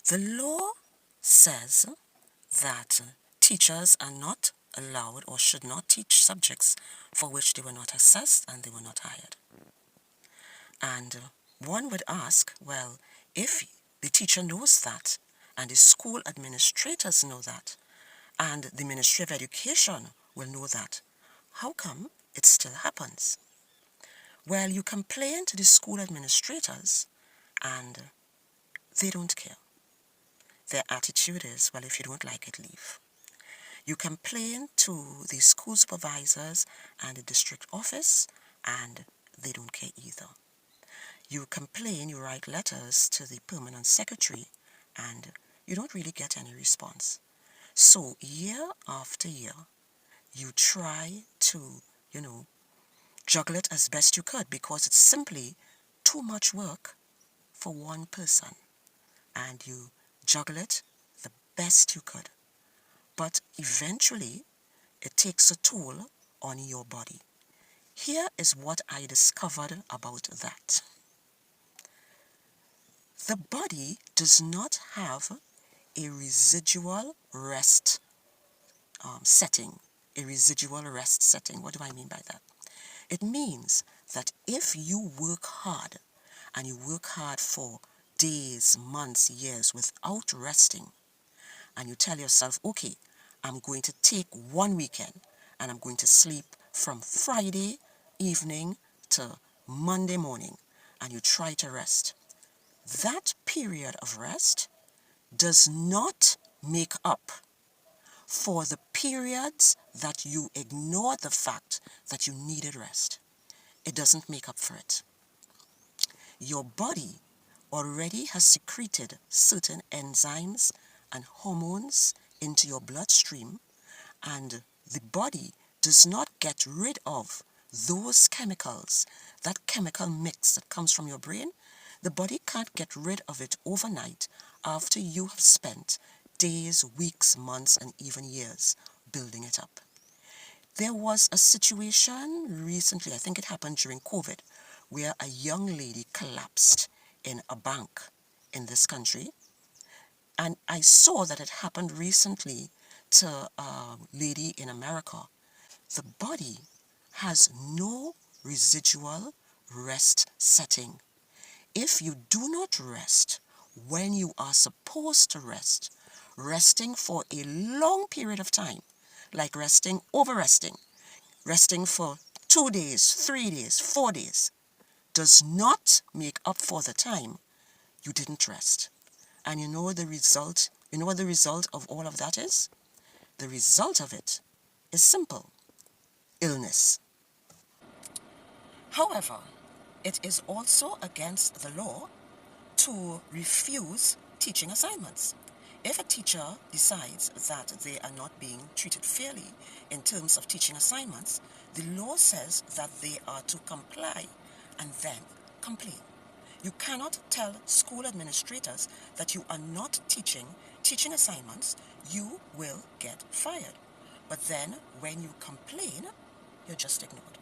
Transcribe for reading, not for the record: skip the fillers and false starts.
The law says that teachers are not allowed or should not teach subjects for which they were not assessed and they were not hired. And one would ask, well, if the teacher knows that, and the school administrators know that, and the Ministry of Education will know that, how come it still happens? Well, you complain to the school administrators and they don't care. Their attitude is, well, if you don't like it, leave. You complain to the school supervisors and the district office and they don't care either. You complain, you write letters to the permanent secretary and you don't really get any response. So year after year, you try to, juggle it as best you could because it's simply too much work for one person. And you juggle it the best you could. But eventually, it takes a toll on your body. Here is what I discovered about that. The body does not have a residual rest setting. A residual rest setting. What do I mean by that? It means that if you work hard, and you work hard for days, months, years without resting, and you tell yourself, okay, I'm going to take one weekend, and I'm going to sleep from Friday evening to Monday morning, and you try to rest. That period of rest does not make up for the periods that you ignore the fact that you needed rest. It doesn't make up for it. Your body already has secreted certain enzymes and hormones into your bloodstream, and the body does not get rid of those chemicals, that chemical mix that comes from your brain. The body can't get rid of it overnight after you have spent days, weeks, months, and even years building it up. There was a situation recently, I think it happened during COVID, where a young lady collapsed in a bank in this country. And I saw that it happened recently to a lady in America. The body has no residual rest setting. If you do not rest when you are supposed to rest, resting for a long period of time, like over-resting, resting for 2 days, 3 days, 4 days, does not make up for the time you didn't rest. And you know what the result of all of that is? The result of it is simple: illness. However, it is also against the law to refuse teaching assignments. If a teacher decides that they are not being treated fairly in terms of teaching assignments, the law says that they are to comply and then complain. You cannot tell school administrators that you are not teaching assignments. You will get fired. But then when you complain, you're just ignored.